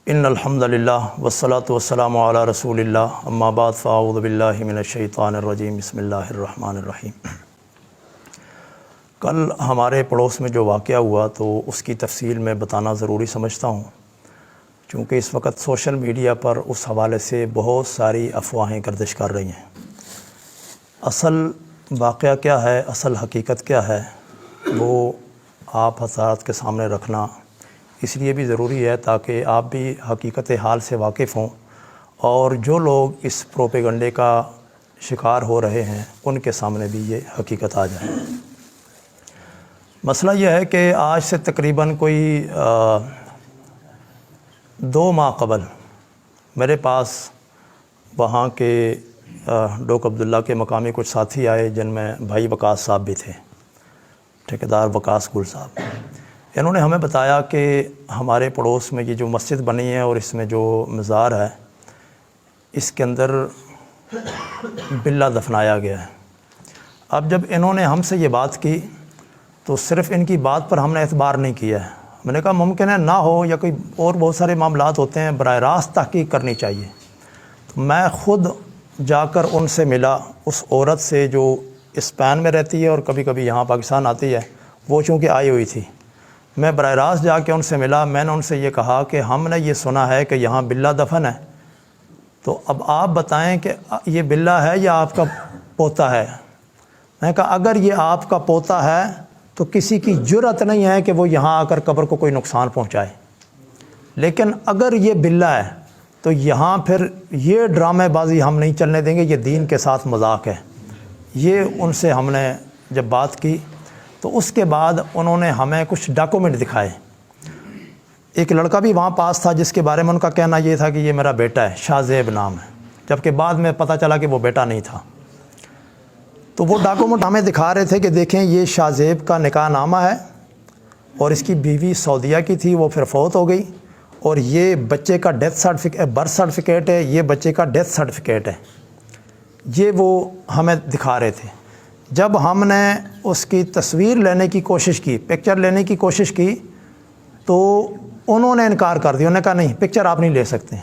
ان الحمد للہ والصلاة والسلام علی رسول اللہ اما بعد فاعوذ باللہ من الشیطان الرجیم بسم اللہ الرحمن الرحیم۔ کل ہمارے پڑوس میں جو واقعہ ہوا تو اس کی تفصیل میں بتانا ضروری سمجھتا ہوں، چونکہ اس وقت سوشل میڈیا پر اس حوالے سے بہت ساری افواہیں گردش کر رہی ہیں۔ اصل واقعہ کیا ہے، اصل حقیقت کیا ہے، وہ آپ حضرات کے سامنے رکھنا اس لیے بھی ضروری ہے تاکہ آپ بھی حقیقت حال سے واقف ہوں، اور جو لوگ اس پروپیگنڈے کا شکار ہو رہے ہیں ان کے سامنے بھی یہ حقیقت آ جائے۔ مسئلہ یہ ہے کہ آج سے تقریباً کوئی 2 ماہ قبل میرے پاس وہاں کے ڈوک عبداللہ کے مقامی کچھ ساتھی آئے، جن میں بھائی وقاص صاحب بھی تھے، ٹھیکیدار وقاص گل صاحب۔ انہوں نے ہمیں بتایا کہ ہمارے پڑوس میں یہ جو مسجد بنی ہے اور اس میں جو مزار ہے اس کے اندر بلہ دفنایا گیا ہے۔ اب جب انہوں نے ہم سے یہ بات کی تو صرف ان کی بات پر ہم نے اعتبار نہیں کیا ہے۔ میں نے کہا ممکن ہے نہ ہو، یا کوئی اور بہت سارے معاملات ہوتے ہیں، براہ راست تحقیق کرنی چاہیے۔ تو میں خود جا کر ان سے ملا، اس عورت سے جو اسپین میں رہتی ہے اور کبھی کبھی یہاں پاکستان آتی ہے، وہ چونکہ آئی ہوئی تھی۔ میں براہ راست جا کے ان سے ملا، میں نے ان سے یہ کہا کہ ہم نے یہ سنا ہے کہ یہاں بلہ دفن ہے، تو اب آپ بتائیں کہ یہ بلہ ہے یا آپ کا پوتا ہے۔ میں نے کہا اگر یہ آپ کا پوتا ہے تو کسی کی جرأت نہیں ہے کہ وہ یہاں آ کر قبر کو کوئی نقصان پہنچائے، لیکن اگر یہ بلہ ہے تو یہاں پھر یہ ڈرامے بازی ہم نہیں چلنے دیں گے، یہ دین کے ساتھ مذاق ہے۔ یہ ان سے ہم نے جب بات کی تو اس کے بعد انہوں نے ہمیں کچھ ڈاکومنٹ دکھائے۔ ایک لڑکا بھی وہاں پاس تھا جس کے بارے میں ان کا کہنا یہ تھا کہ یہ میرا بیٹا ہے، شاہ زیب نام ہے، جبکہ بعد میں پتہ چلا کہ وہ بیٹا نہیں تھا۔ تو وہ ڈاکومنٹ ہمیں دکھا رہے تھے کہ دیکھیں یہ شاہ زیب کا نکاح نامہ ہے، اور اس کی بیوی سعودیہ کی تھی، وہ پھر فوت ہو گئی، اور یہ بچے کا برتھ سرٹیفکیٹ ہے، یہ بچے کا ڈیتھ سرٹیفکیٹ ہے۔ یہ وہ ہمیں دکھا رہے تھے۔ جب ہم نے اس کی تصویر لینے کی کوشش کی، پکچر لینے کی کوشش کی، تو انہوں نے انکار کر دیا۔ انہوں نے کہا نہیں، پکچر آپ نہیں لے سکتے۔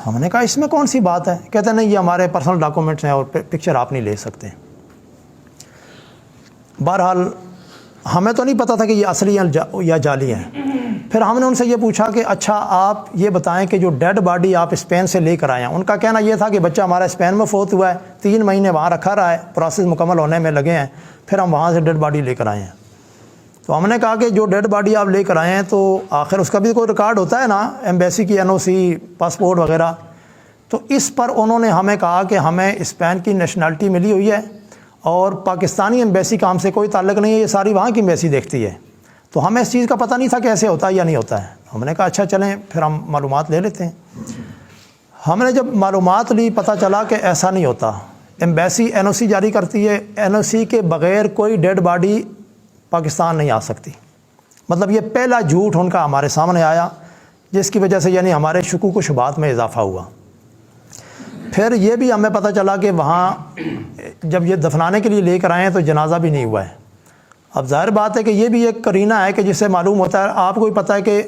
ہم نے کہا اس میں کون سی بات ہے؟ کہتے نہیں یہ ہمارے پرسنل ڈاکومنٹس ہیں اور پکچر آپ نہیں لے سکتے۔ بہرحال ہمیں تو نہیں پتہ تھا کہ یہ اصلی یا جعلی ہیں۔ پھر ہم نے ان سے یہ پوچھا کہ اچھا آپ یہ بتائیں کہ جو ڈیڈ باڈی آپ اسپین سے لے کر آئے ہیں، ان کا کہنا یہ تھا کہ بچہ ہمارا اسپین میں فوت ہوا ہے، 3 مہینے وہاں رکھا رہا ہے، پروسیس مکمل ہونے میں لگے ہیں، پھر ہم وہاں سے ڈیڈ باڈی لے کر آئے ہیں۔ تو ہم نے کہا کہ جو ڈیڈ باڈی آپ لے کر آئے ہیں تو آخر اس کا بھی کوئی ریکارڈ ہوتا ہے نا، ایمبیسی کی NOC، پاسپورٹ وغیرہ۔ تو اس پر انہوں نے ہمیں کہا کہ ہمیں اسپین کی نیشنلٹی ملی ہوئی ہے اور پاکستانی ایمبیسی کا ہم سے کوئی تعلق نہیں ہے، یہ ساری وہاں کی ایمبیسی دیکھتی ہے۔ تو ہمیں اس چیز کا پتہ نہیں تھا کہ ایسے ہوتا ہے یا نہیں ہوتا ہے۔ ہم نے کہا اچھا چلیں پھر ہم معلومات لے لیتے ہیں۔ ہم نے جب معلومات لی پتہ چلا کہ ایسا نہیں ہوتا۔ ایمبیسی NOC جاری کرتی ہے، NOC کے بغیر کوئی ڈیڈ باڈی پاکستان نہیں آ سکتی۔ مطلب یہ پہلا جھوٹ ان کا ہمارے سامنے آیا، جس کی وجہ سے یعنی ہمارے شکوک و شبہات میں اضافہ ہوا۔ پھر یہ بھی ہمیں پتہ چلا کہ وہاں جب یہ دفنانے کے لیے لے کر آئے ہیں تو جنازہ بھی نہیں ہوا ہے۔ اب ظاہر بات ہے کہ یہ بھی ایک قرینہ ہے کہ جس سے معلوم ہوتا ہے، آپ کو بھی پتہ ہے کہ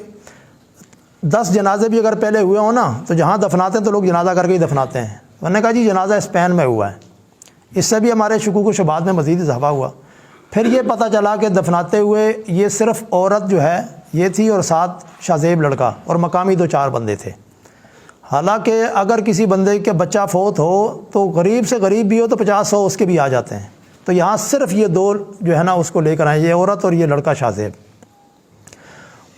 10 جنازے بھی اگر پہلے ہوئے ہوں نا تو جہاں دفناتے ہیں تو لوگ جنازہ کر کے ہی دفناتے ہیں۔ میں نے کہا جی جنازہ اسپین میں ہوا ہے۔ اس سے بھی ہمارے شکوک و شبہات میں مزید اضافہ ہوا۔ پھر یہ پتہ چلا کہ دفناتے ہوئے یہ صرف عورت جو ہے یہ تھی اور ساتھ شاہ زیب لڑکا اور مقامی 2-4 بندے تھے۔ حالانکہ اگر کسی بندے کے بچہ فوت ہو تو غریب سے غریب بھی ہو تو 50-100 اس کے بھی آ جاتے ہیں۔ تو یہاں صرف یہ 2 جو ہے نا اس کو لے کر آئے، یہ عورت اور یہ لڑکا شاہ زیب۔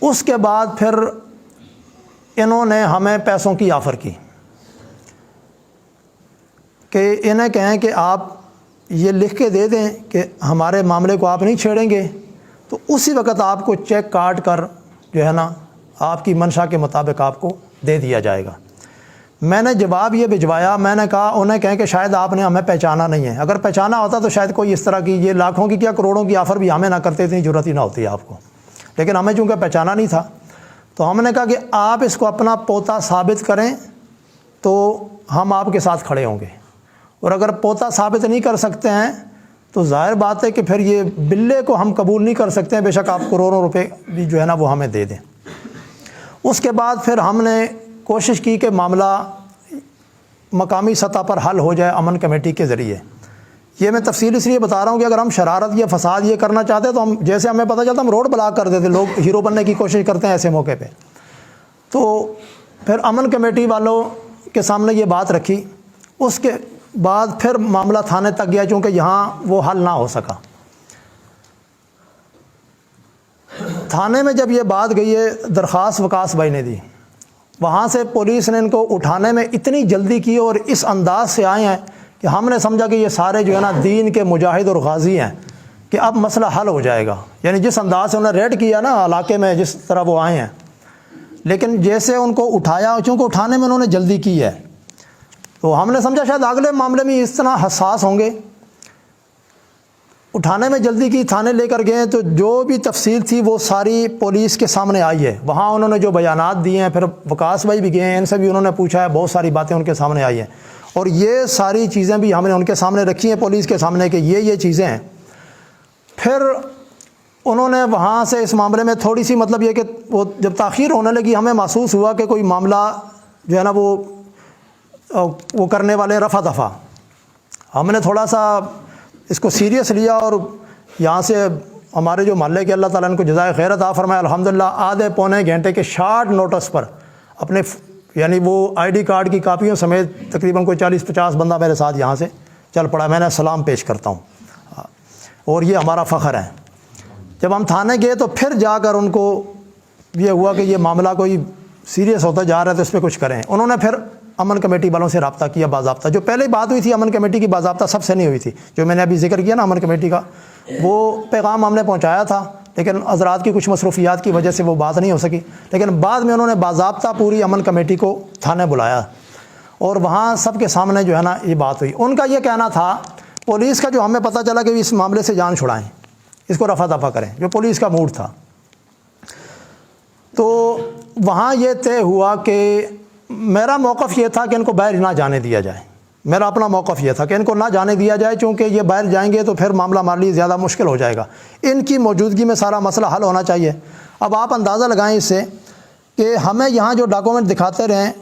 اس کے بعد پھر انہوں نے ہمیں پیسوں کی آفر کی کہ انہیں کہیں کہ آپ یہ لکھ کے دے دیں کہ ہمارے معاملے کو آپ نہیں چھیڑیں گے، تو اسی وقت آپ کو چیک کاٹ کر جو ہے نا آپ کی منشا کے مطابق آپ کو دے دیا جائے گا۔ میں نے جواب یہ بھجوایا، میں نے کہا انہیں کہیں کہ شاید آپ نے ہمیں پہچانا نہیں ہے، اگر پہچانا ہوتا تو شاید کوئی اس طرح کی یہ لاکھوں کی کیا کروڑوں کی آفر بھی ہمیں نہ کرتے، اتنی ضرورت ہی نہ ہوتی آپ کو، لیکن ہمیں چونکہ پہچانا نہیں تھا تو ہم نے کہا کہ آپ اس کو اپنا پوتا ثابت کریں تو ہم آپ کے ساتھ کھڑے ہوں گے، اور اگر پوتا ثابت نہیں کر سکتے ہیں تو ظاہر بات ہے کہ پھر یہ بلے کو ہم قبول نہیں کر سکتے ہیں، بے شک آپ کروڑوں روپے بھی جو ہے نا وہ ہمیں دے دیں۔ اس کے بعد پھر ہم نے کوشش کی کہ معاملہ مقامی سطح پر حل ہو جائے امن کمیٹی کے ذریعے. یہ میں تفصیل اس لیے بتا رہا ہوں کہ اگر ہم شرارت یا فساد یہ کرنا چاہتے تو ہم جیسے ہمیں پتہ چلتا ہم روڈ بلاک کر دیتے. لوگ ہیرو بننے کی کوشش کرتے ہیں ایسے موقع پہ. تو پھر امن کمیٹی والوں کے سامنے یہ بات رکھی. اس کے بعد پھر معاملہ تھانے تک گیا چونکہ یہاں وہ حل نہ ہو سکا. تھانے میں جب یہ بات گئی ہے درخواست وکاس بھائی نے دی, وہاں سے پولیس نے ان کو اٹھانے میں اتنی جلدی کی اور اس انداز سے آئے ہیں کہ ہم نے سمجھا کہ یہ سارے جو ہے نا دین کے مجاہد اور غازی ہیں کہ اب مسئلہ حل ہو جائے گا. یعنی جس انداز سے انہوں نے ریڈ کیا نا علاقے میں, جس طرح وہ آئے ہیں, لیکن جیسے ان کو اٹھایا, چونکہ اٹھانے میں انہوں نے جلدی کی ہے, تو ہم نے سمجھا شاید اگلے معاملے میں اس طرح حساس ہوں گے. اٹھانے میں جلدی کی, تھانے لے کر گئے تو جو بھی تفصیل تھی وہ ساری پولیس کے سامنے آئی ہے. وہاں انہوں نے جو بیانات دیے ہیں, پھر وکاس بھائی بھی گئے ہیں, ان سے بھی انہوں نے پوچھا ہے, بہت ساری باتیں ان کے سامنے آئی ہیں. اور یہ ساری چیزیں بھی ہم نے ان کے سامنے رکھی ہیں پولیس کے سامنے کہ یہ چیزیں ہیں. پھر انہوں نے وہاں سے اس معاملے میں تھوڑی سی مطلب یہ کہ وہ جب تاخیر ہونے لگی ہمیں محسوس ہوا کہ کوئی معاملہ جو ہے نا وہ کرنے والے رفع دفع. ہم نے تھوڑا سا اس کو سیریس لیا اور یہاں سے ہمارے جو محلے کے اللہ تعالیٰ ان کو جزائے خیر عطا فرمائے, الحمدللہ آدھے پونے گھنٹے کے شارٹ نوٹس پر اپنے یعنی وہ آئی ڈی کارڈ کی کاپیوں سمیت تقریباً کوئی 40-50 بندہ میرے ساتھ یہاں سے چل پڑا. میں نے سلام پیش کرتا ہوں اور یہ ہمارا فخر ہے. جب ہم تھانے گئے تو پھر جا کر ان کو یہ ہوا کہ یہ معاملہ کوئی سیریس ہوتا جا رہا ہے تو اس پہ کچھ کریں. انہوں نے پھر امن کمیٹی والوں سے رابطہ کیا باضابطہ. جو پہلے بات ہوئی تھی امن کمیٹی کی باضابطہ سب سے نہیں ہوئی تھی, جو میں نے ابھی ذکر کیا نا امن کمیٹی کا, وہ پیغام ہم نے پہنچایا تھا لیکن حضرات کی کچھ مصروفیات کی وجہ سے وہ بات نہیں ہو سکی. لیکن بعد میں انہوں نے باضابطہ پوری امن کمیٹی کو تھانے بلایا اور وہاں سب کے سامنے جو ہے نا یہ بات ہوئی. ان کا یہ کہنا تھا پولیس کا, جو ہمیں پتہ چلا کہ اس معاملے سے جان چھڑائیں, اس کو رفع دفع کریں, جو پولیس کا موڈ تھا. تو وہاں یہ طے ہوا کہ میرا موقف یہ تھا کہ ان کو باہر نہ جانے دیا جائے. میرا اپنا موقف یہ تھا کہ ان کو نہ جانے دیا جائے, چونکہ یہ باہر جائیں گے تو پھر معاملہ ہمارے لیے زیادہ مشکل ہو جائے گا. ان کی موجودگی میں سارا مسئلہ حل ہونا چاہیے. اب آپ اندازہ لگائیں اس سے کہ ہمیں یہاں جو ڈاکومنٹ دکھاتے رہیں,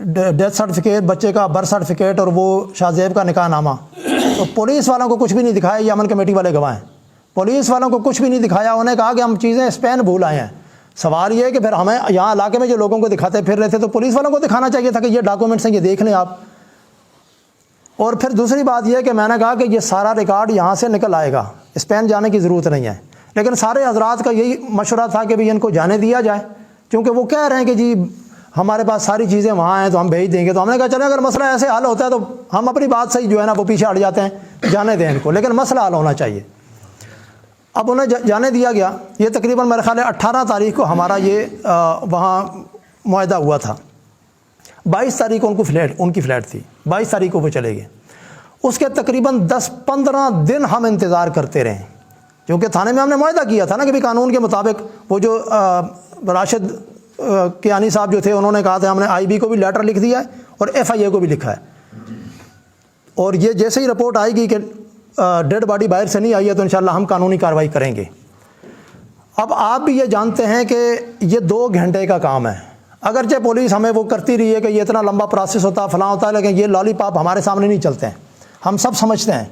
ڈیتھ سرٹیفکیٹ, بچے کا برتھ سرٹیفکیٹ اور وہ شاہ زیب کا نکاح نامہ, تو پولیس والوں کو کچھ بھی نہیں دکھایا. یہ امن کمیٹی والے گواہ ہیں. پولیس والوں کو کچھ بھی نہیں دکھایا. انہوں نے کہا کہ ہم چیزیں اسپین بھول آئے ہیں. سوال یہ ہے کہ پھر ہمیں یہاں علاقے میں جو لوگوں کو دکھاتے پھر رہے تھے تو پولیس والوں کو دکھانا چاہیے تھا کہ یہ ڈاکومنٹس ہیں, یہ دیکھ لیں آپ. اور پھر دوسری بات یہ ہے کہ میں نے کہا کہ یہ سارا ریکارڈ یہاں سے نکل آئے گا, اسپین جانے کی ضرورت نہیں ہے. لیکن سارے حضرات کا یہی مشورہ تھا کہ ان کو جانے دیا جائے, کیونکہ وہ کہہ رہے ہیں کہ جی ہمارے پاس ساری چیزیں وہاں ہیں تو ہم بھیج دیں گے. تو ہم نے کہا چلیں اگر مسئلہ ایسے حل ہوتا ہے تو ہم اپنی بات سے ہی جو ہے نا وہ پیچھے ہٹ جاتے ہیں, جانے دیں ان کو, لیکن مسئلہ حل ہونا چاہیے. اب انہیں جانے دیا گیا. یہ تقریباً میرے خیال ہے 18 تاریخ کو ہمارا یہ وہاں معاہدہ ہوا تھا. 22 تاریخ کو ان کی فلیٹ تھی, 22 تاریخ کو وہ چلے گئے. اس کے تقریباً 10-15 دن ہم انتظار کرتے رہے, کیونکہ تھانے میں ہم نے معاہدہ کیا تھا نا کہ بھی قانون کے مطابق وہ جو راشد کیانی صاحب جو تھے انہوں نے کہا تھا, ہم نے آئی بی کو بھی لیٹر لکھ دیا ہے اور ایف آئی اے کو بھی لکھا ہے. اور یہ جیسے ہی رپورٹ آئے گی کہ ڈیڈ باڈی باہر سے نہیں آئی ہے تو انشاءاللہ ہم قانونی کارروائی کریں گے. اب آپ بھی یہ جانتے ہیں کہ یہ 2 گھنٹے کا کام ہے. اگرچہ پولیس ہمیں وہ کرتی رہی ہے کہ یہ اتنا لمبا پروسیس ہوتا ہے فلاں ہوتا ہے, لیکن یہ لالی پاپ ہمارے سامنے نہیں چلتے ہیں, ہم سب سمجھتے ہیں.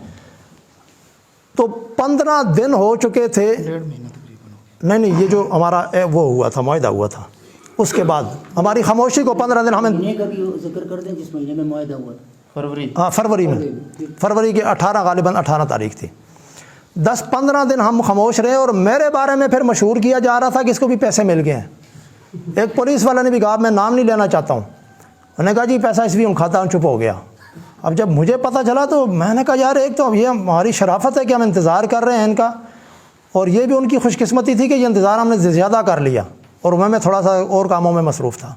تو 15 دن ہو چکے تھے. نہیں یہ جو ہمارا وہ ہوا تھا معاہدہ ہوا تھا, اس کے بعد ہماری خاموشی کو 15 دن ہمیں ذکر کر دیں جس مہینے میں معاہدہ ہوا تھا. فروری میں, فروری کے 18 غالباً 18 تاریخ تھی. 10-15 دن ہم خاموش رہے اور میرے بارے میں پھر مشہور کیا جا رہا تھا کہ اس کو بھی پیسے مل گئے ہیں. ایک پولیس والا نے بھی کہا, میں نام نہیں لینا چاہتا ہوں, انہوں نے کہا جی پیسہ اس بھی ہم کھاتا ہوں, چپ ہو گیا. اب جب مجھے پتہ چلا تو میں نے کہا یار ایک تو یہ ہماری شرافت ہے کہ ہم انتظار کر رہے ہیں ان کا, اور یہ بھی ان کی خوش قسمتی تھی کہ یہ انتظار ہم نے زیادہ کر لیا اور میں تھوڑا سا اور کاموں میں مصروف تھا,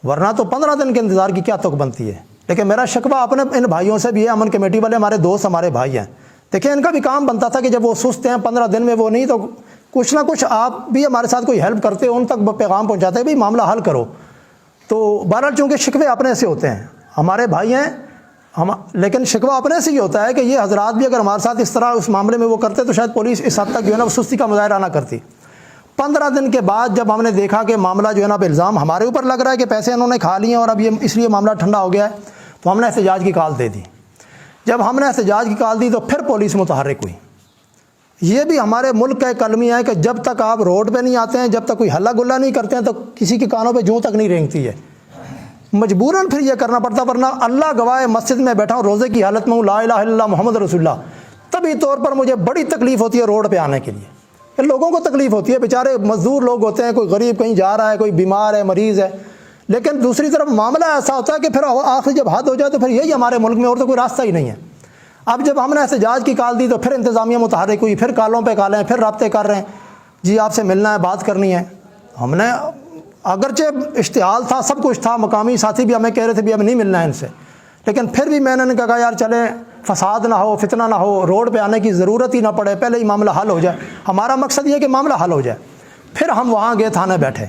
ورنہ تو 15 دن کے انتظار کی کیا تک بنتی ہے. لیکن میرا شکوہ اپنے ان بھائیوں سے بھی ہے, امن کمیٹی والے ہمارے دوست ہمارے بھائی ہیں. دیکھیں ان کا بھی کام بنتا تھا کہ جب وہ سست ہیں 15 دن میں وہ نہیں, تو کچھ نہ کچھ آپ بھی ہمارے ساتھ کوئی ہیلپ کرتے ہو, ان تک پیغام پہنچاتے ہیں بھائی معاملہ حل کرو. تو بہرحال چونکہ شکوے اپنے سے ہوتے ہیں, ہمارے بھائی ہیں ہم, لیکن شکوہ اپنے سے ہی ہوتا ہے کہ یہ حضرات بھی اگر ہمارے ساتھ اس طرح اس معاملے میں وہ کرتے تو شاید پولیس اس حد تک جو ہے نا سستی کا مظاہرہ نہ کرتی. 15 دن کے بعد جب ہم نے دیکھا کہ معاملہ جو ہے نا اب الزام ہمارے اوپر لگ رہا ہے کہ پیسے انہوں نے کھا لیے اور اب یہ اس لیے معاملہ ٹھنڈا ہو گیا ہے، تو ہم نے احتجاج کی کال دے دی۔ جب ہم نے احتجاج کی کال دی تو پھر پولیس متحرک ہوئی۔ یہ بھی ہمارے ملک کا ایک المیہ ہے کہ جب تک آپ روڈ پہ نہیں آتے ہیں، جب تک کوئی ہلا گلا نہیں کرتے ہیں، تو کسی کے کانوں پہ جوں تک نہیں رینگتی ہے، مجبوراً پھر یہ کرنا پڑتا۔ ورنہ اللہ گواہ مسجد میں بیٹھا ہوں، روزے کی حالت میں ہوں، لا الہ الا اللہ محمد رسول اللہ، طبی طور پر مجھے بڑی تکلیف ہوتی ہے روڈ پہ آنے کے لیے۔ پھر لوگوں کو تکلیف ہوتی ہے، بیچارے مزدور لوگ ہوتے ہیں، کوئی غریب کہیں جا رہا ہے، کوئی بیمار ہے، مریض ہے، لیکن دوسری طرف معاملہ ایسا ہوتا ہے کہ پھر آخر جب حد ہو جائے تو پھر یہی ہمارے ملک میں اور تو کوئی راستہ ہی نہیں ہے۔ اب جب ہم نے احتجاج کی کال دی تو پھر انتظامیہ متحرک ہوئی، پھر کالوں پہ کالیں، پھر رابطے کر رہے ہیں، جی آپ سے ملنا ہے، بات کرنی ہے۔ ہم نے اگرچہ اشتعال تھا، سب کچھ تھا، مقامی ساتھی بھی ہمیں کہہ رہے تھے بھی اب نہیں ملنا ہے ان سے، لیکن پھر بھی میں نے کہا یار چلے، فساد نہ ہو، فتنہ نہ ہو، روڈ پہ آنے کی ضرورت ہی نہ پڑے، پہلے ہی معاملہ حل ہو جائے۔ ہمارا مقصد یہ ہے کہ معاملہ حل ہو جائے۔ پھر ہم وہاں گئے، تھانے بیٹھے،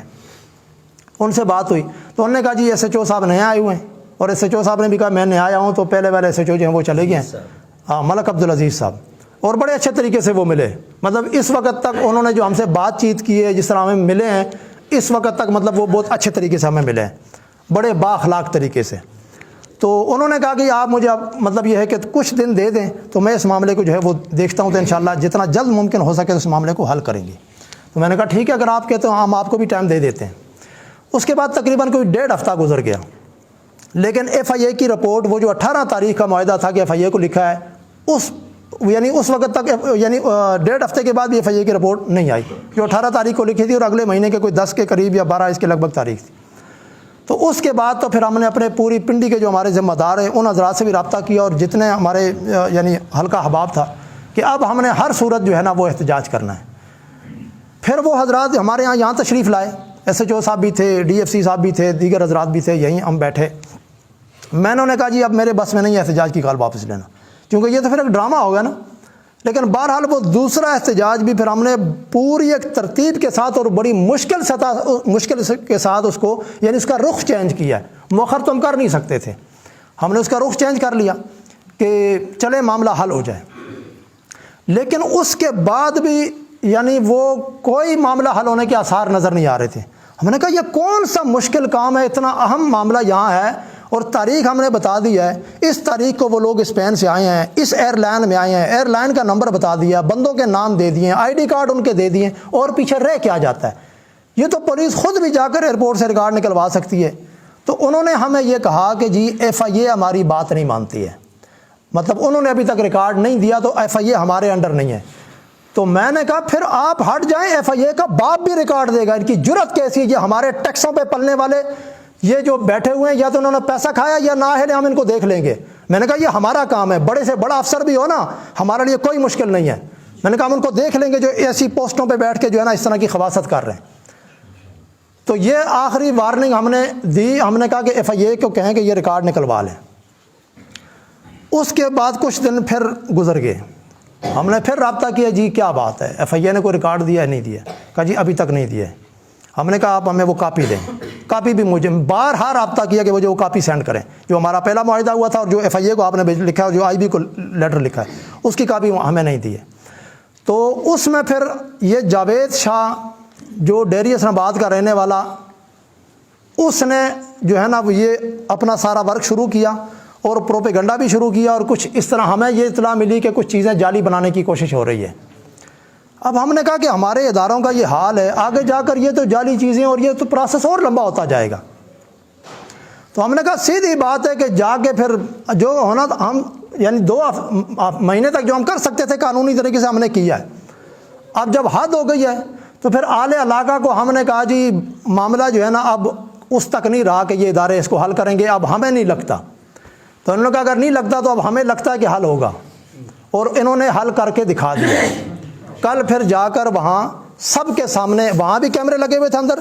ان سے بات ہوئی تو انہوں نے کہا جی ایس ایچ او صاحب نئے آئے ہوئے ہیں، اور ایس ایچ او صاحب نے بھی کہا میں نیا آیا ہوں، تو پہلے والے ایس ایچ او جو ہیں وہ چلے گئے ہیں، ملک عبدالعزیز صاحب، اور بڑے اچھے طریقے سے وہ ملے۔ مطلب اس وقت تک انہوں نے جو ہم سے بات چیت کی ہے، جس طرح ہمیں ملے ہیں اس وقت تک، مطلب وہ بہت اچھے طریقے سے ہمیں ملے ہیں، بڑے بااخلاق طریقے سے۔ تو انہوں نے کہا کہ آپ مجھے اب مطلب یہ ہے کہ کچھ دن دے دیں تو میں اس معاملے کو جو ہے وہ دیکھتا ہوں، تو انشاءاللہ جتنا جلد ممکن ہو سکے اس معاملے کو حل کریں گے۔ تو میں نے کہا ٹھیک ہے، اگر آپ کہتے ہیں ہم آپ کو بھی ٹائم دے دیتے ہیں۔ اس کے بعد تقریباً کوئی 1.5 ہفتہ گزر گیا، لیکن ایف آئی اے کی رپورٹ، وہ جو 18 تاریخ کا معاہدہ تھا کہ ایف آئی اے کو لکھا ہے، اس وقت تک 1.5 ہفتے کے بعد بھی ایف آئی اے کی رپورٹ نہیں آئی، جو 18 تاریخ کو لکھی تھی اور اگلے مہینے کے کوئی 10 کے قریب یا 12 اس کے لگ بھگ تاریخ تھی۔ تو اس کے بعد تو پھر ہم نے اپنے پوری پنڈی کے جو ہمارے ذمہ دار ہیں ان حضرات سے بھی رابطہ کیا، اور جتنے ہمارے یعنی حلقہ احباب تھا، کہ اب ہم نے ہر صورت جو ہے نا وہ احتجاج کرنا ہے۔ پھر وہ حضرات ہمارے یہاں تشریف لائے، ایس ایچ او صاحب بھی تھے، ڈی ایف سی صاحب بھی تھے، دیگر حضرات بھی تھے، یہیں ہم بیٹھے۔ میں نے کہا جی اب میرے بس میں نہیں ہے احتجاج کی کال واپس لینا، کیونکہ یہ تو پھر ایک ڈرامہ ہوگا نا۔ لیکن بہرحال وہ دوسرا احتجاج بھی پھر ہم نے پوری ایک ترتیب کے ساتھ اور بڑی مشکل کے ساتھ اس کو، یعنی اس کا رخ چینج کیا ہے۔ مؤخر تو ہم کر نہیں سکتے تھے، ہم نے اس کا رخ چینج کر لیا کہ چلے معاملہ حل ہو جائے۔ لیکن اس کے بعد بھی یعنی وہ کوئی معاملہ حل ہونے کے آثار نظر نہیں آ رہے تھے۔ ہم نے کہا یہ کون سا مشکل کام ہے، اتنا اہم معاملہ یہاں ہے، اور تاریخ ہم نے بتا دی ہے، اس تاریخ کو وہ لوگ اسپین سے آئے ہیں، اس ایئر لائن میں آئے ہیں، ایئر لائن کا نمبر بتا دیا، بندوں کے نام دے دیے، آئی ڈی کارڈ ان کے دے دیے، اور پیچھے رہ کیا جاتا ہے؟ یہ تو پولیس خود بھی جا کر ایئرپورٹ سے ریکارڈ نکلوا سکتی ہے۔ تو انہوں نے ہمیں یہ کہا کہ جی ایف آئی اے ہماری بات نہیں مانتی ہے، مطلب انہوں نے ابھی تک ریکارڈ نہیں دیا، تو ایف آئی اے ہمارے انڈر نہیں ہے۔ تو میں نے کہا پھر آپ ہٹ جائیں، ایف آئی اے کا باپ بھی ریکارڈ دے گا، ان کی جرت کیسی ہے؟ یہ ہمارے ٹیکسوں پہ پلنے والے یہ جو بیٹھے ہوئے ہیں، یا تو انہوں نے پیسہ کھایا یا نااہل ہیں، ہم ان کو دیکھ لیں گے۔ میں نے کہا یہ ہمارا کام ہے، بڑے سے بڑا افسر بھی ہو نا، ہمارے لیے کوئی مشکل نہیں ہے۔ میں نے کہا ہم ان کو دیکھ لیں گے جو ایسی پوسٹوں پہ بیٹھ کے جو ہے نا اس طرح کی خباثت کر رہے ہیں۔ تو یہ آخری وارننگ ہم نے دی، ہم نے کہا کہ ایف آئی اے کو کہیں کہ یہ ریکارڈ نکلوا لیں۔ اس کے بعد کچھ دن پھر گزر گئے، ہم نے پھر رابطہ کیا، جی کیا بات ہے، ایف آئی اے نے کوئی ریکارڈ دیا ہے؟ نہیں دیا۔ کہا جی ابھی تک نہیں دیا ہے۔ ہم نے کہا آپ ہمیں وہ کاپی دیں۔ کاپی بھی مجھے بارہا رابطہ کیا کہ وہ جو کاپی سینڈ کریں، جو ہمارا پہلا معاہدہ ہوا تھا اور جو ایف آئی اے کو آپ نے لکھا ہے، جو آئی بی کو لیٹر لکھا ہے، اس کی کاپی ہمیں نہیں دی ہے۔ تو اس میں پھر یہ جاوید شاہ جو ڈیری اسلام آباد کا رہنے والا، اس نے جو ہے نا وہ یہ اپنا سارا ورک شروع کیا اور پروپیگنڈا بھی شروع کیا، اور کچھ اس طرح ہمیں یہ اطلاع ملی کہ کچھ چیزیں جعلی بنانے کی کوشش ہو رہی ہے۔ اب ہم نے کہا کہ ہمارے اداروں کا یہ حال ہے، آگے جا کر یہ تو جعلی چیزیں اور یہ تو پروسیس اور لمبا ہوتا جائے گا۔ تو ہم نے کہا سیدھی بات ہے کہ جا کے پھر جو ہونا ہم یعنی 2 مہینے تک جو ہم کر سکتے تھے قانونی طریقے سے ہم نے کیا ہے۔ اب جب حد ہو گئی ہے تو پھر اعلی علاقہ کو ہم نے کہا جی معاملہ جو ہے نا اب اس تک نہیں رہا کہ یہ ادارے اس کو حل کریں گے، اب ہمیں نہیں لگتا۔ تو انہوں نے کہا اگر نہیں لگتا تو اب ہمیں لگتا ہے کہ حل ہوگا، اور انہوں نے حل کر کے دکھا دیا۔ کل پھر جا کر وہاں سب کے سامنے، وہاں بھی کیمرے لگے ہوئے تھے اندر،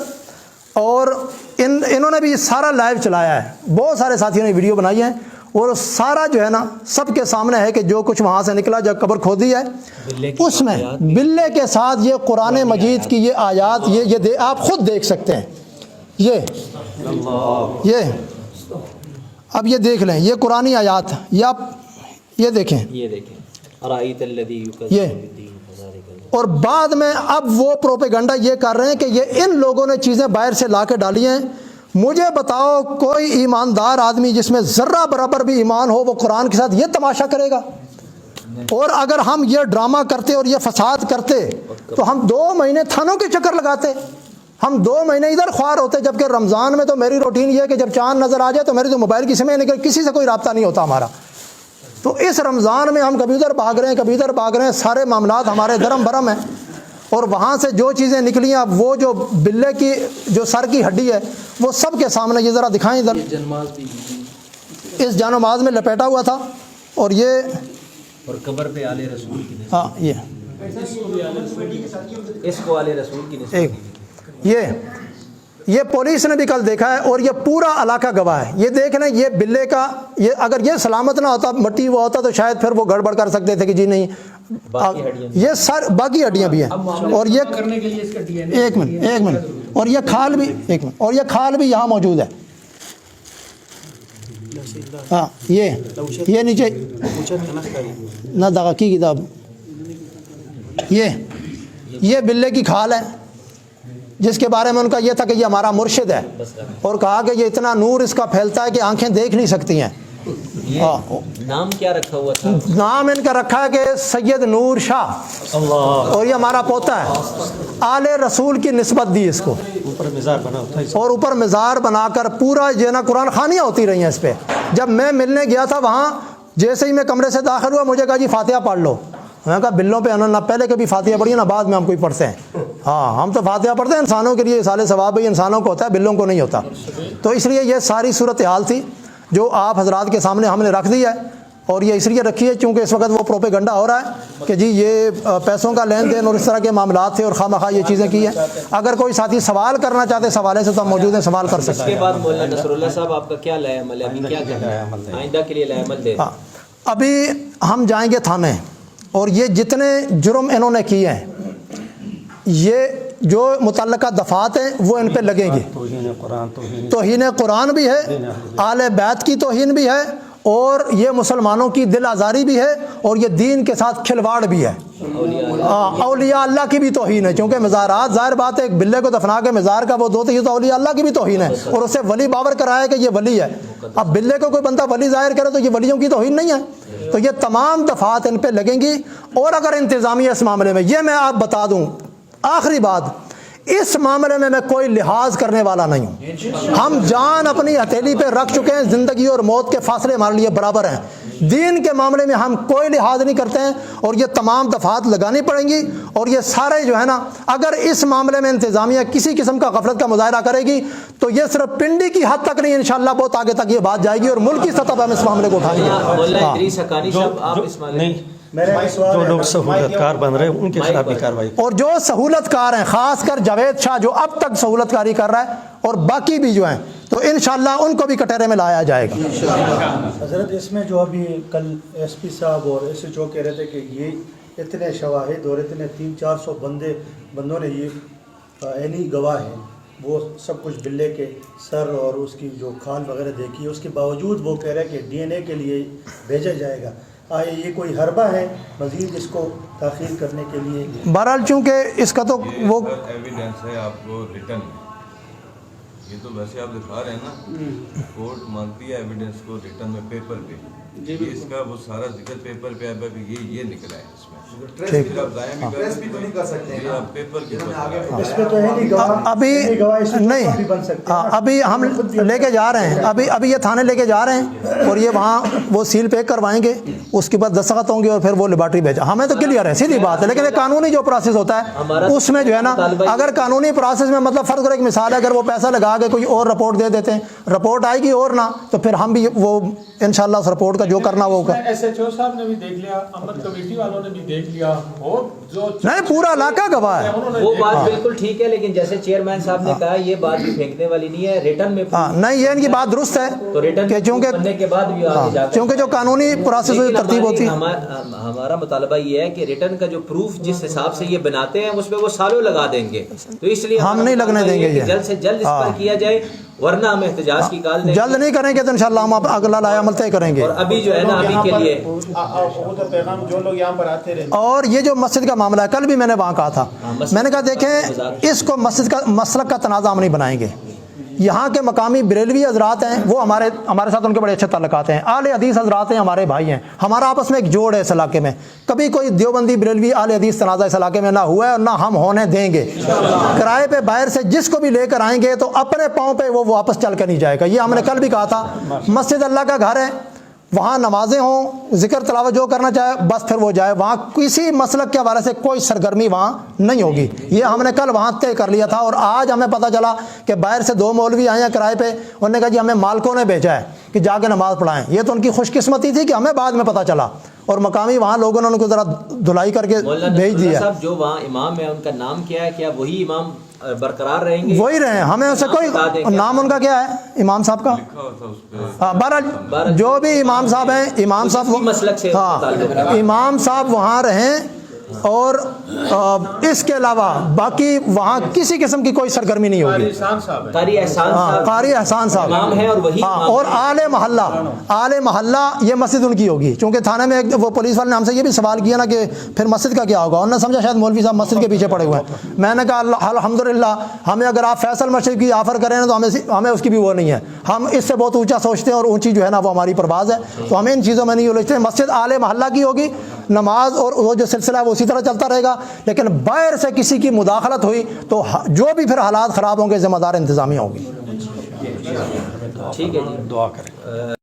اور انہوں نے بھی سارا لائیو چلایا ہے، بہت سارے ساتھیوں نے ویڈیو بنائی ہے، اور سارا جو ہے نا سب کے سامنے ہے کہ جو کچھ وہاں سے نکلا، جب قبر کھودی ہے اس میں بلے کے ساتھ یہ قرآن مجید کی یہ آیات، یہ آپ خود دیکھ سکتے ہیں، یہ اب یہ دیکھ لیں، یہ قرآنی آیات، یہ آپ یہ دیکھیں، یہ دیکھیں، ارائیت الذی یکذب بالدین فذلک اور بعد میں اب وہ پروپیگنڈا یہ کر رہے ہیں کہ یہ ان لوگوں نے چیزیں باہر سے لا کے ڈالی ہیں. مجھے بتاؤ کوئی ایماندار آدمی جس میں ذرہ برابر بھی ایمان ہو وہ قرآن کے ساتھ یہ تماشا کرے گا؟ اور اگر ہم یہ ڈرامہ کرتے اور یہ فساد کرتے تو ہم 2 مہینے تھانوں کے چکر لگاتے, ہم 2 مہینے ادھر خوار ہوتے. جبکہ رمضان میں تو میری روٹین یہ ہے کہ جب چاند نظر آ جائے تو میری تو موبائل کی سمیں نکل, کسی سے کوئی رابطہ نہیں ہوتا ہمارا. تو اس رمضان میں ہم کبھی ادھر بھاگ رہے ہیں کبھی ادھر بھاگ رہے ہیں, سارے معاملات ہمارے درم برم ہیں. اور وہاں سے جو چیزیں نکلی ہیں, وہ جو بلے کی جو سر کی ہڈی ہے وہ سب کے سامنے, یہ ذرا دکھائیں ادھر. اس جانماز میں لپیٹا ہوا تھا اور یہ اور قبر پہ آل رسول کی ہاں یہ اس کو آل رسول کی ایک یہ پولیس نے بھی کل دیکھا ہے اور یہ پورا علاقہ گواہ ہے. یہ دیکھ لیں یہ بلے کا, یہ اگر یہ سلامت نہ ہوتا مٹی وہ ہوتا تو شاید پھر وہ گڑبڑ کر سکتے تھے کہ جی نہیں یہ سر باقی ہڈیاں بھی ہیں. اور یہ ایک منٹ اور یہ کھال بھی اور یہ کھال بھی یہاں موجود ہے. ہاں یہ نیچے نہ دغا کی کتاب, یہ بلے کی کھال ہے جس کے بارے میں ان کا یہ تھا کہ یہ ہمارا مرشد ہے, اور کہا کہ یہ اتنا نور اس کا پھیلتا ہے کہ آنکھیں دیکھ نہیں سکتی ہیں. نام کیا رکھا ہوا تھا؟ نام ان کا رکھا ہے کہ سید نور شاہ, اور یہ ہمارا پوتا ہے. آل رسول کی نسبت دی اس کو, اور اوپر مزار بنا کر پورا یہ نا قرآن خوانیاں ہوتی رہی ہیں اس پہ. جب میں ملنے گیا تھا وہاں, جیسے ہی میں کمرے سے داخل ہوا مجھے کہا جی فاتحہ پڑھ لو. میں کہا بلوں پہ نہ پہلے کبھی فاتحہ پڑھی نہ بعد میں ہم کوئی پڑھتے ہیں. ہاں ہم تو فاتحہ پڑھتے ہیں انسانوں کے لیے, سال ثواب بھی انسانوں کو ہوتا ہے, بلوں کو نہیں ہوتا. تو اس لیے یہ ساری صورتحال تھی جو آپ حضرات کے سامنے ہم نے رکھ دی ہے. اور یہ اس لیے رکھی ہے چونکہ اس وقت وہ پروپیگنڈا ہو رہا ہے کہ جی یہ پیسوں کا لین دین اور اس طرح کے معاملات تھے اور خواہ مخواہ یہ چیزیں کی ہیں. اگر کوئی ساتھی سوال کرنا چاہتے اس حوالے سے تو ہم موجود ہیں, سوال کر سکتے ہیں. اس کے بعد مولانا نصر اللہ صاحب آپ کا کیا لائے عمل ہے, ابھی کیا کرنا ہے آئندہ کے لیے لائے عمل دے؟ ابھی ہم جائیں گے تھانے, اور یہ جتنے جرم انہوں نے کیے ہیں یہ جو متعلقہ دفعات ہیں وہ ان پہ لگیں گی. توہین قرآن بھی ہے, آل بیت کی توہین بھی ہے, اور یہ مسلمانوں کی دل آزاری بھی ہے, اور یہ دین کے ساتھ کھلواڑ بھی ہے. اولیاء اللہ کی بھی توہین ہے, چونکہ مزارات ظاہر بات ہے ایک بلے کو دفنا کے مزار کا وہ دو تو یہ تو اولیاء اللہ کی بھی توہین ہے, اور اسے ولی باور کرایا کہ یہ ولی ہے. اب بلے کو کوئی بندہ ولی ظاہر کرے تو یہ ولیوں کی توہین نہیں ہے. تو یہ تمام دفعات ان پہ لگیں گی. اور اگر انتظامیہ اس معاملے میں, یہ میں آپ بتا دوں آخری بات, اس معاملے میں کوئی لحاظ کرنے والا نہیں ہوں. ہم جان اپنی ہتھیلی پہ رکھ چکے ہیں, زندگی اور موت کے فاصلے ہمارے لیے برابر ہیں. دین کے معاملے میں ہم کوئی لحاظ نہیں کرتے ہیں, اور یہ تمام دفعات لگانی پڑیں گی. اور یہ سارے جو ہے نا, اگر اس معاملے میں انتظامیہ کسی قسم کا غفلت کا مظاہرہ کرے گی تو یہ صرف پنڈی کی حد تک نہیں, انشاءاللہ بہت آگے تک یہ بات جائے گی, اور ملکی سطح پر ہم اس معاملے کو اٹھائیں گے. مولانا ادریس حقانی صاحب آپ اس معاملے جو لوگ سہولت کار بن رہے ہیں ان کے خلاف بھی کاروائی, اور جو سہولت کار ہیں خاص کر جاوید شاہ جو اب تک سہولت کاری کر رہا ہے, اور باقی بھی جو ہیں تو انشاءاللہ ان کو بھی کٹہرے میں لایا جائے گا. حضرت اس میں جو ابھی کل ایس پی صاحب اور ایس ایچ او کہہ رہے تھے کہ یہ اتنے شواہد اور اتنے 300-400 بندوں نے یہ عینی گواہ ہیں, وہ سب کچھ بلے کے سر اور اس کی جو کھال وغیرہ دیکھی, اس کے باوجود وہ کہہ رہے ہیں کہ ڈی این اے کے لیے بھیجا جائے گا. آئے یہ کوئی حربہ ہے مزید اس کو تاخیر کرنے کے لیے؟ بہرحال چونکہ اس کا تو وہ ایویڈنس ہے آپ کو ریٹن میں, یہ تو ویسے آپ دکھا رہے ہیں نا, کورٹ مانگتی ہے ایویڈنس کو ریٹن میں پیپر پہ, اس کا وہ سارا ذکر پیپر پہ ہے کہ یہ نکلا ہے اس میں. ابھی نہیں, ابھی ہم لے کے جا رہے ہیں, ابھی یہ تھانے لے کے جا رہے ہیں, اور یہ وہاں وہ سیل پیک کروائیں گے, اس کے بعد دستخط ہوں گے, اور پھر وہ لیبارٹری بھیجا. ہمیں تو کلیئر ہے, سیدھی بات ہے. لیکن یہ قانونی جو پروسیس ہوتا ہے اس میں جو ہے نا, اگر قانونی پروسیس میں مطلب فرض کرو ایک مثال ہے, اگر وہ پیسہ لگا کے کوئی اور رپورٹ دے دیتے ہیں, رپورٹ آئے گی اور نہ, تو پھر ہم بھی وہ انشاءاللہ اس رپورٹ کا جو کرنا وہ ہوگا. ایس ایچ او صاحب نے بھی دیکھ لیا, امت کمیٹی والوں نے بھی دیکھ لیا, اور جو نہیں پورا علاقہ گواہ ہے. وہ بات بالکل ٹھیک ہے, لیکن جیسے چیئرمین صاحب نے کہا یہ بات بھی پھینکنے والی نہیں ہے, ریٹن میں نہیں, یہ ان کی بات درست ہے تو ریٹن کہ بننے کے بعد بھی آگے جا کر, چونکہ جو قانونی پروسیس ترتیب ہوتی ہے. ہمارا مطالبہ یہ ہے کہ ریٹن کا جو پروف جس حساب سے یہ بناتے ہیں اس پہ وہ سالوں لگا دیں گے, تو اس لیے ہم نہیں لگنے دیں گے, جلد سے جلد اس پر کیا لیا جائے ورنہ ہم احتجاج کی کال دیں جلد نہیں کریں گے تو انشاءاللہ ہم اگلا لائے عمل طے کریں گے. اور ابھی جو ہے نا ابھی کے لیے وہ تو پیغام جو لوگ یہاں پر آتے رہے. اور یہ جو مسجد کا معاملہ ہے, کل بھی میں نے وہاں کہا تھا, میں نے کہا دیکھیں اس کو مسجد کا مسلک کا تنازع ہم نہیں بنائیں گے. یہاں کے مقامی بریلوی حضرات ہیں, وہ ہمارے ساتھ ان کے بڑے اچھے تعلقات ہیں. اہل حدیث حضرات ہیں, ہمارے بھائی ہیں, ہمارا آپس میں ایک جوڑ ہے اس علاقے میں. کبھی کوئی دیوبندی بریلوی اہل حدیث تنازع اس علاقے میں نہ ہوا ہے اور نہ ہم ہونے دیں گے. کرائے پہ باہر سے جس کو بھی لے کر آئیں گے تو اپنے پاؤں پہ وہ واپس چل کر نہیں جائے گا. یہ ہم نے کل بھی کہا تھا, مسجد اللہ کا گھر ہے, وہاں نمازیں ہوں, ذکر تلاوت جو کرنا چاہے بس پھر وہ جائے. وہاں کسی مسلک کے حوالے سے کوئی سرگرمی وہاں نہیں ہوگی. یہ ہم نے کل وہاں طے کر لیا تھا. اور آج ہمیں پتہ چلا کہ باہر سے 2 مولوی آئے ہیں کرائے پہ, انہوں نے کہا جی ہمیں مالکوں نے بھیجا ہے کہ جا کے نماز پڑھائیں. یہ تو ان کی خوش قسمتی تھی کہ ہمیں بعد میں پتہ چلا, اور مقامی وہاں لوگوں نے ان کو ذرا دھلائی کر کے بھیج دیا. صاحب جو وہاں امام ہے ان کا نام کیا ہے, کیا وہی امام برقرار رہیں گے؟ وہی رہے, ہمیں اسے کوئی نام ان کا کیا ہے امام صاحب کا, بہرحال جو بھی امام صاحب ہیں, امام صاحب مسلک سے ہاں امام صاحب وہاں رہیں. اور اس کے علاوہ باقی وہاں کسی قسم کی کوئی سرگرمی نہیں ہوگی. قاری احسان صاحب, قاری احسان صاحب امام ہے, اور وہی اور آل محلہ یہ مسجد ان کی ہوگی. چونکہ تھانے میں وہ پولیس والے نے ہم سے یہ بھی سوال کیا نا کہ پھر مسجد کا کیا ہوگا, انہوں نے سمجھا شاید مولوی صاحب مسجد کے پیچھے پڑے ہوئے ہیں. میں نے کہا الحمدللہ, ہمیں اگر آپ فیصل مسجد کی آفر کریں نا تو ہمیں اس کی بھی وہ نہیں ہے. ہم اس سے بہت اونچا سوچتے ہیں اور اونچی جو ہے نا وہ ہماری پرواز ہے. تو ہمیں ان چیزوں میں نہیں الجھتے. مسجد آل محلہ کی ہوگی, نماز اور وہ جو سلسلہ ہے وہ اسی طرح چلتا رہے گا. لیکن باہر سے کسی کی مداخلت ہوئی تو جو بھی پھر حالات خراب ہوں گے ذمہ دار انتظامیہ ہوگی. ٹھیک ہے جی, دعا کریں.